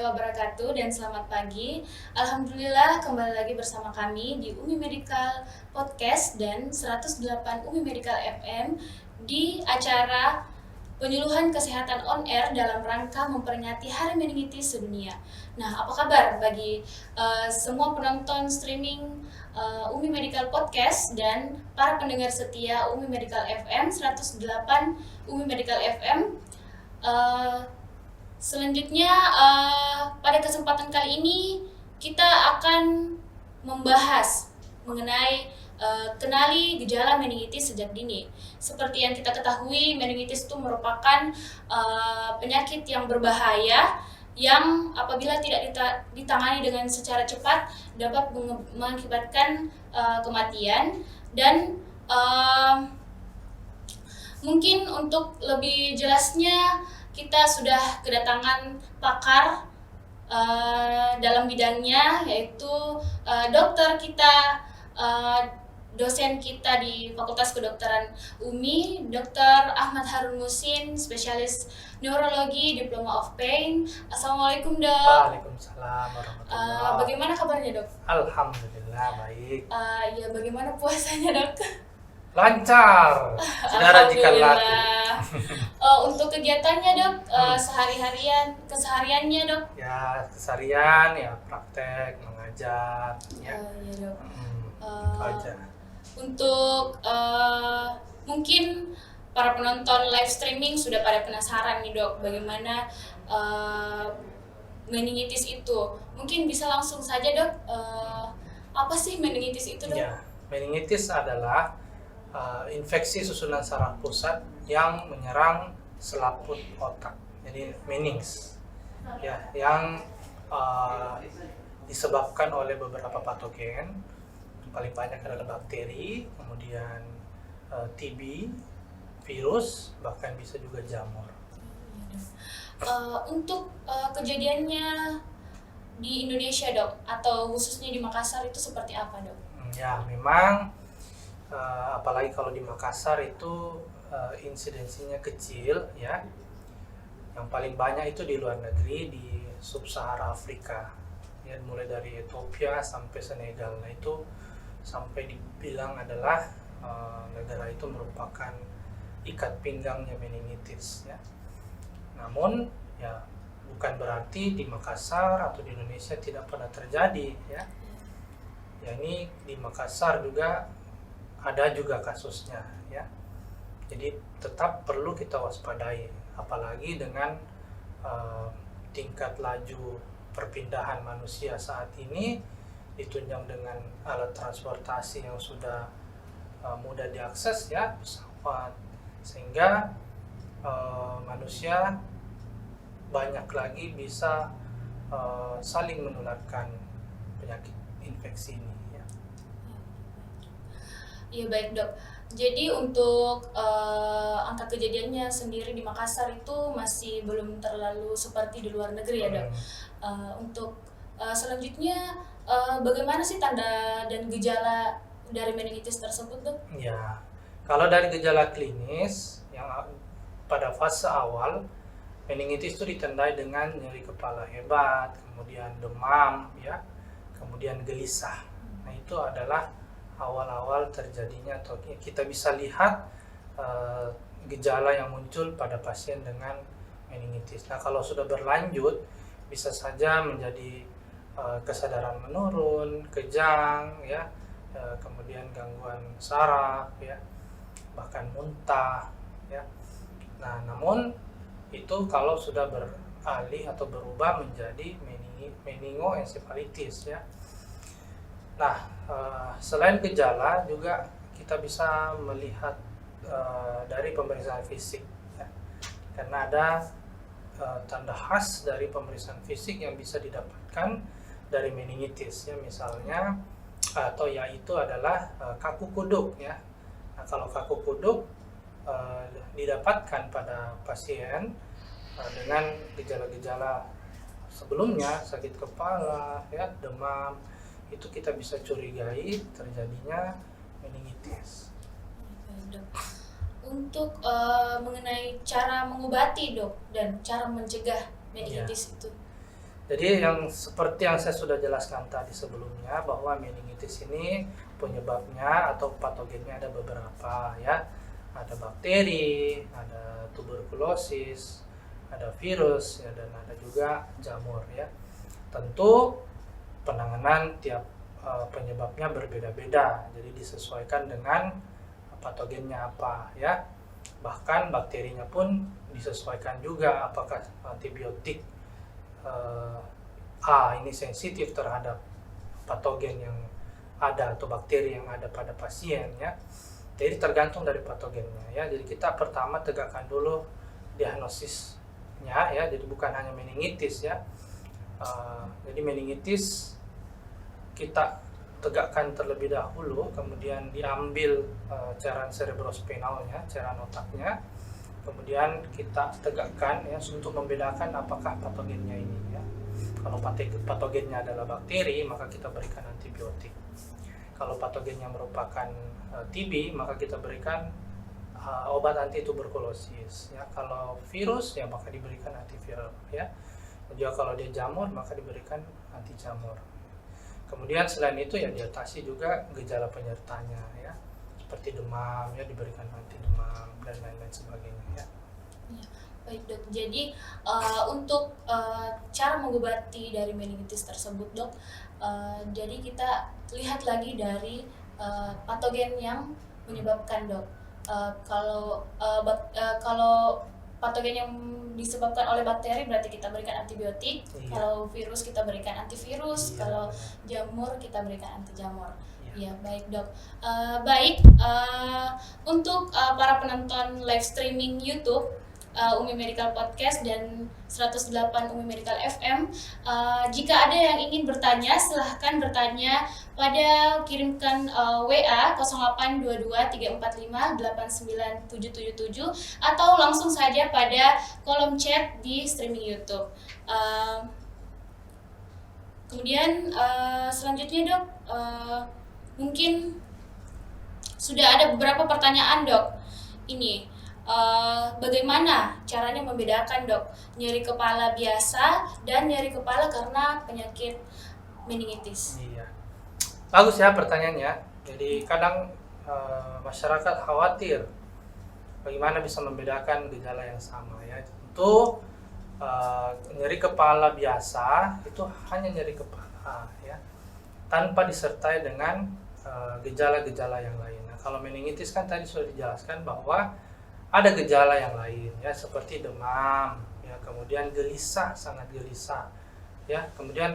wabarakatuh dan selamat pagi. Alhamdulillah kembali lagi bersama kami di Umi Medical Podcast dan 108 Umi Medical FM di acara penyuluhan kesehatan on air dalam rangka memperingati Hari Meningitis Sedunia. Nah, apa kabar bagi semua penonton streaming Umi Medical Podcast dan para pendengar setia Umi Medical FM 108 Umi Medical FM? Selanjutnya pada kesempatan kali ini kita akan membahas mengenai kenali gejala meningitis sejak dini. Seperti yang kita ketahui, meningitis itu merupakan penyakit yang berbahaya yang apabila tidak ditangani dengan secara cepat dapat mengakibatkan kematian. Dan mungkin untuk lebih jelasnya kita sudah kedatangan pakar dalam bidangnya, yaitu dokter kita, dosen kita di Fakultas Kedokteran UMI, Dr. Ahmad Harun Musin, spesialis neurologi, Diploma of Pain. Assalamualaikum, Dok. Waalaikumsalam warahmatullahi. Bagaimana kabarnya, Dok? Alhamdulillah baik. Ya, bagaimana puasanya, Dok? Lancar. Saudara jika laku. Untuk kegiatannya, Dok, kesehariannya, Dok? Ya, keseharian ya praktek, mengajar ya. Ya, Dok. Itu aja. Untuk mungkin para penonton live streaming sudah pada penasaran nih, Dok, bagaimana meningitis itu. Mungkin bisa langsung saja, Dok, apa sih meningitis itu, Dok? Ya, meningitis adalah infeksi susunan saraf pusat yang menyerang selaput otak. Jadi menings. Ya, yang disebabkan oleh beberapa patogen. Paling banyak adalah bakteri, kemudian TB, virus, bahkan bisa juga jamur. Untuk kejadiannya di Indonesia, Dok, atau khususnya di Makassar itu seperti apa, Dok? Ya, memang apalagi kalau di Makassar itu insidensinya kecil ya. Yang paling banyak itu di luar negeri, di sub-Sahara Afrika. Ya, mulai dari Ethiopia sampai Senegal. Nah, itu sampai dibilang adalah negara itu merupakan ikat pinggangnya meningitis ya. Namun ya bukan berarti di Makassar atau di Indonesia tidak pernah terjadi ya. Ya, ini di Makassar juga ada juga kasusnya ya. Jadi tetap perlu kita waspadai, apalagi dengan tingkat laju perpindahan manusia saat ini ditunjang dengan alat transportasi yang sudah mudah diakses ya, pesawat, sehingga manusia banyak lagi bisa saling menularkan penyakit infeksi ini ya. Iya, baik, Dok. Jadi untuk angka kejadiannya sendiri di Makassar itu masih belum terlalu seperti di luar negeri ya, Dok. Untuk selanjutnya bagaimana sih tanda dan gejala dari meningitis tersebut, Dok? Ya, kalau dari gejala klinis yang pada fase awal, meningitis itu ditandai dengan nyeri kepala hebat, kemudian demam, ya, kemudian gelisah. Nah, itu adalah awal-awal terjadinya, atau kita bisa lihat gejala yang muncul pada pasien dengan meningitis. Nah, kalau sudah berlanjut, bisa saja menjadi kesadaran menurun, kejang, ya, kemudian gangguan saraf, ya, bahkan muntah, ya. Nah, namun itu kalau sudah beralih atau berubah menjadi meningoencephalitis, ya. Nah, selain gejala juga kita bisa melihat dari pemeriksaan fisik, ya. Karena ada tanda khas dari pemeriksaan fisik yang bisa didapatkan dari meningitis, ya, misalnya atau yaitu adalah kaku kuduk, ya. Nah, kalau kaku kuduk didapatkan pada pasien dengan gejala-gejala sebelumnya, sakit kepala, ya, demam, itu kita bisa curigai terjadinya meningitis. Untuk mengenai cara mengobati, Dok, dan cara mencegah meningitis itu. Jadi yang seperti yang saya sudah jelaskan tadi sebelumnya, bahwa meningitis ini penyebabnya atau patogennya ada beberapa ya. Ada bakteri, ada tuberkulosis, ada virus ya, dan ada juga jamur ya. Tentu penanganan tiap penyebabnya berbeda-beda, jadi disesuaikan dengan patogennya apa ya. Bahkan bakterinya pun disesuaikan juga, apakah antibiotik ini sensitif terhadap patogen yang ada atau bakteri yang ada pada pasien ya. Jadi tergantung dari patogennya ya. Jadi kita pertama tegakkan dulu diagnosisnya ya. Jadi bukan hanya meningitis ya. Jadi meningitis kita tegakkan terlebih dahulu, kemudian diambil cairan cerebrospinalnya, cairan otaknya, kemudian kita tegakkan ya untuk membedakan apakah patogennya ini ya. Kalau patogennya adalah bakteri, maka kita berikan antibiotik. Kalau patogennya merupakan TB, maka kita berikan obat anti tuberkulosis ya. Kalau virus ya maka diberikan antiviral ya. Dan juga kalau dia jamur maka diberikan anti jamur. Kemudian selain itu ya diatasi juga gejala penyertanya ya, seperti demam ya, diberikan anti demam dan lain-lain sebagainya ya. Ya, baik dok. Jadi untuk cara mengobati dari meningitis tersebut dok, jadi kita lihat lagi dari patogen yang menyebabkan dok. Kalau patogen yang disebabkan oleh bakteri berarti kita berikan antibiotik. Iya. Kalau virus kita berikan antivirus. Iya. Kalau jamur kita berikan anti jamur. Iya. Ya, baik dok. Untuk para penonton live streaming YouTube Umi Medical Podcast dan 108 Umi Medical FM, jika ada yang ingin bertanya silahkan bertanya pada kirimkan WA 0822 345 89777 atau langsung saja pada kolom chat di streaming YouTube. Kemudian selanjutnya dok, mungkin sudah ada beberapa pertanyaan dok. Ini bagaimana caranya membedakan dok nyeri kepala biasa dan nyeri kepala karena penyakit meningitis? Iya, bagus ya pertanyaannya. Jadi kadang masyarakat khawatir bagaimana bisa membedakan gejala yang sama ya. Tentu nyeri kepala biasa itu hanya nyeri kepala ya, tanpa disertai dengan gejala-gejala yang lain. Nah, kalau meningitis kan tadi sudah dijelaskan bahwa ada gejala yang lain ya, seperti demam ya, kemudian gelisah, sangat gelisah ya, kemudian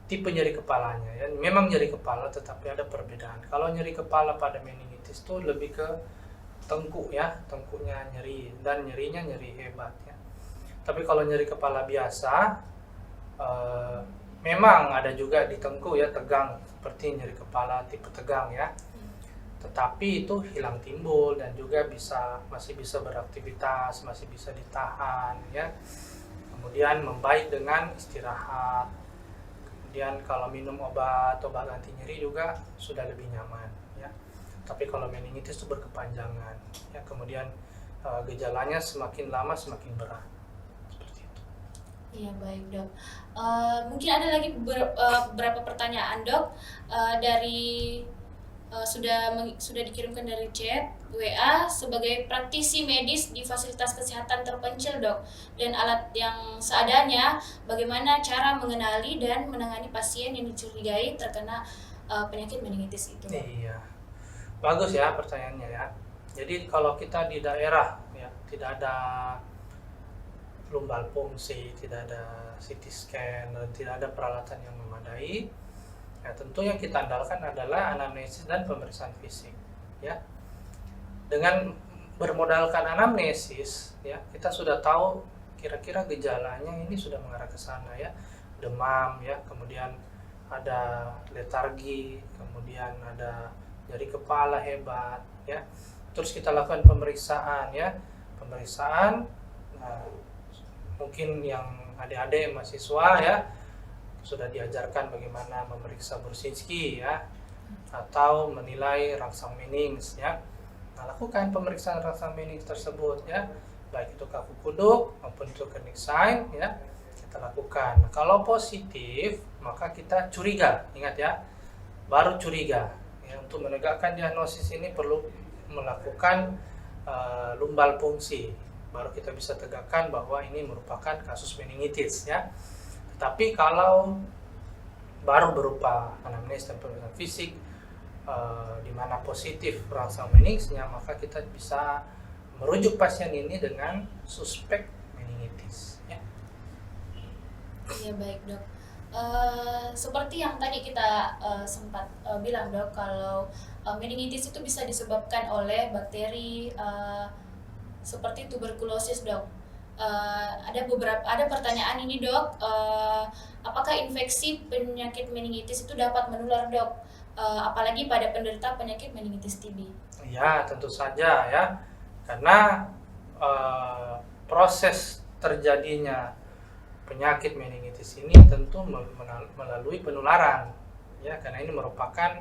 tipe nyeri kepalanya ya, memang nyeri kepala tetapi ada perbedaan. Kalau nyeri kepala pada meningitis itu lebih ke tengkuk ya, tengkuknya nyeri dan nyerinya nyeri hebat ya. Tapi kalau nyeri kepala biasa memang ada juga di tengkuk ya, tegang, seperti nyeri kepala tipe tegang ya. Tetapi itu hilang timbul dan juga masih bisa beraktivitas, masih bisa ditahan ya. Kemudian membaik dengan istirahat. Kemudian kalau minum obat anti nyeri juga sudah lebih nyaman ya. Tapi kalau meningitis itu berkepanjangan ya, kemudian gejalanya semakin lama semakin berat. Seperti itu. Iya, baik dok. Mungkin ada lagi beberapa pertanyaan dok dari sudah dikirimkan dari chat WA. Sebagai praktisi medis di fasilitas kesehatan terpencil dok dan alat yang seadanya, bagaimana cara mengenali dan menangani pasien yang dicurigai terkena penyakit meningitis itu? Iya, bagus ya pertanyaannya ya. Jadi kalau kita di daerah ya tidak ada lumbal fungsi, tidak ada CT scan, dan tidak ada peralatan yang memadai, ya tentu yang kita andalkan adalah anamnesis dan pemeriksaan fisik ya. Dengan bermodalkan anamnesis ya, kita sudah tahu kira-kira gejalanya ini sudah mengarah ke sana ya. Demam ya, kemudian ada letargi, kemudian ada nyeri kepala hebat ya. Terus kita lakukan pemeriksaan ya. Nah, mungkin yang adik-adik mahasiswa ya sudah diajarkan bagaimana memeriksa Bursinski ya, atau menilai rangsang menings ya. Nah, lakukan pemeriksaan rangsang menings tersebut ya, baik itu kaku kuduk maupun itu kenik sign ya. kita lakukan. Kalau positif, maka kita curiga. Ingat ya, baru curiga. Ya, untuk menegakkan diagnosis ini perlu melakukan lumbal fungsi. Baru kita bisa tegakkan bahwa ini merupakan kasus meningitis ya. Tetapi kalau baru berupa anamnes dan pemeriksaan fisik di mana positif rangsang meningitisnya, maka kita bisa merujuk pasien ini dengan suspek meningitis ya. Iya baik dok. Seperti yang tadi kita sempat bilang dok, kalau meningitis itu bisa disebabkan oleh bakteri seperti tuberkulosis dok. Ada pertanyaan ini dok, apakah infeksi penyakit meningitis itu dapat menular dok, apalagi pada penderita penyakit meningitis TB? Ya tentu saja ya, karena proses terjadinya penyakit meningitis ini tentu melalui penularan ya, karena ini merupakan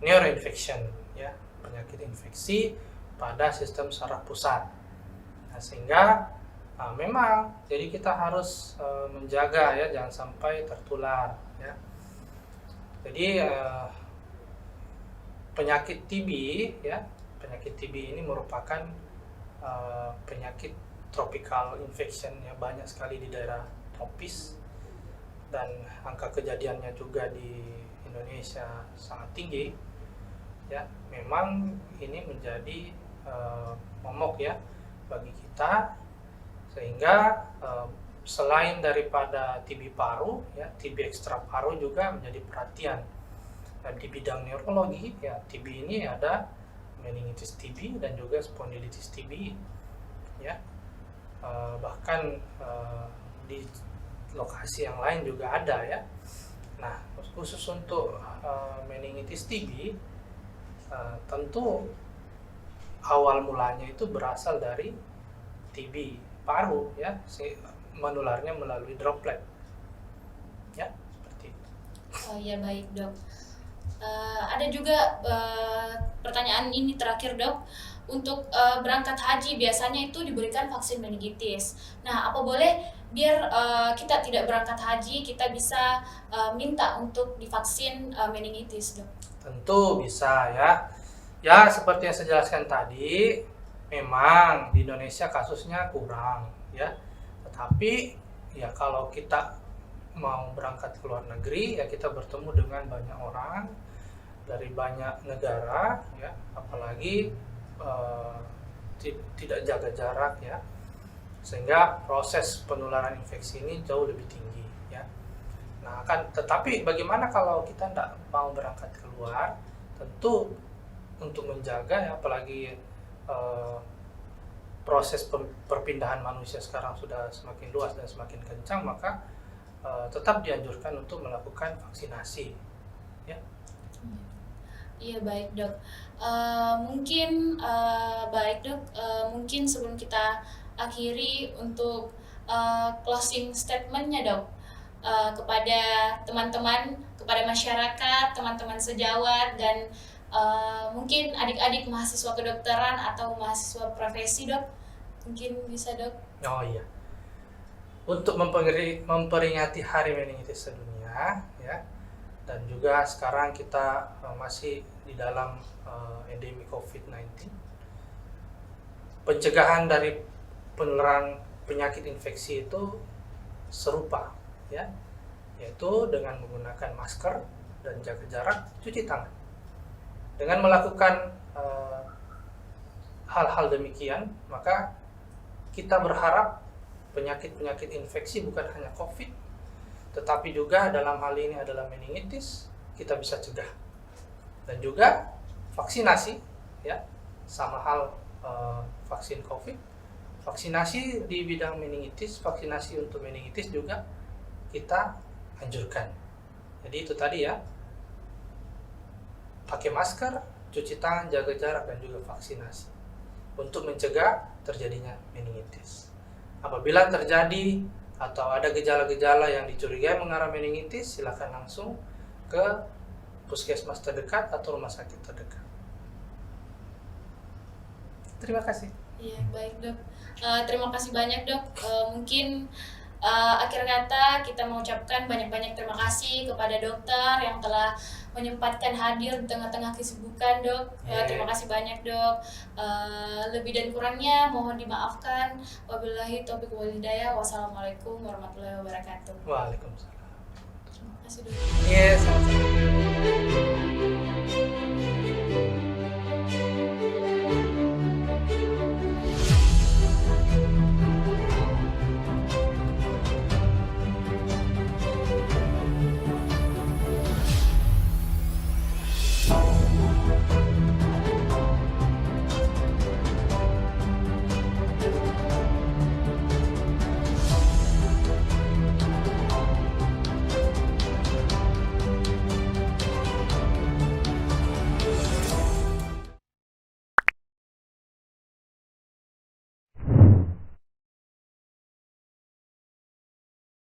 neuroinfection ya, penyakit infeksi pada sistem saraf pusat. Nah, sehingga memang jadi kita harus menjaga ya, jangan sampai tertular ya. Jadi penyakit TB ya, penyakit TB ini merupakan penyakit tropical infection ya, banyak sekali di daerah tropis dan angka kejadiannya juga di Indonesia sangat tinggi ya. Memang ini menjadi momok ya bagi kita, sehingga selain daripada TB paru ya, TB ekstra paru juga menjadi perhatian. Dan di bidang neurologi ya, TB ini ada meningitis TB dan juga spondilitis TB ya. Bahkan di lokasi yang lain juga ada ya. Nah, khusus untuk meningitis TB tentu awal mulanya itu berasal dari TB paru ya, menularnya melalui droplet ya, seperti itu. Oh ya baik dok. Ada juga pertanyaan ini terakhir dok. Untuk berangkat haji biasanya itu diberikan vaksin meningitis. Nah, apa boleh biar kita tidak berangkat haji, kita bisa minta untuk divaksin meningitis dok? Tentu bisa ya. Ya seperti yang saya jelaskan tadi, memang di Indonesia kasusnya kurang ya. Tetapi ya kalau kita mau berangkat ke luar negeri ya, kita bertemu dengan banyak orang dari banyak negara ya, apalagi tidak jaga jarak ya, sehingga proses penularan infeksi ini jauh lebih tinggi ya. Nah, tetapi bagaimana kalau kita tidak mau berangkat keluar? Tentu untuk menjaga ya, apalagi proses perpindahan manusia sekarang sudah semakin luas dan semakin kencang, maka tetap dianjurkan untuk melakukan vaksinasi ya. Iya baik dok. Mungkin baik dok. Mungkin sebelum kita akhiri untuk closing statementnya dok, kepada teman-teman, kepada masyarakat, teman-teman sejawat, dan mungkin adik-adik mahasiswa kedokteran atau mahasiswa profesi dok, mungkin bisa dok. Oh iya. Untuk memperingati Hari Meningitis Sedunia ya, dan juga sekarang kita masih di dalam endemi COVID-19. Pencegahan dari penularan penyakit infeksi itu serupa ya, yaitu dengan menggunakan masker dan jaga jarak, cuci tangan. Dengan melakukan hal-hal demikian, maka kita berharap penyakit-penyakit infeksi bukan hanya COVID, tetapi juga dalam hal ini adalah meningitis, kita bisa cegah. Dan juga vaksinasi ya, sama hal vaksin COVID, vaksinasi di bidang meningitis, vaksinasi untuk meningitis juga kita anjurkan. Jadi itu tadi ya, pakai masker, cuci tangan, jaga jarak, dan juga vaksinasi untuk mencegah terjadinya meningitis. Apabila terjadi atau ada gejala-gejala yang dicurigai mengarah meningitis, silakan langsung ke puskesmas terdekat atau rumah sakit terdekat. Terima kasih. Iya baik dok. Terima kasih banyak dok. Mungkin Akhir kata kita mengucapkan banyak-banyak terima kasih kepada dokter yang telah menyempatkan hadir di tengah-tengah kesibukan, Dok. Terima kasih banyak, Dok. Lebih dan kurangnya mohon dimaafkan. Wabillahi taufiq wal hidayah. Wassalamualaikum warahmatullahi wabarakatuh. Waalaikumsalam. Terima kasih, Dok. Yes, sama-sama.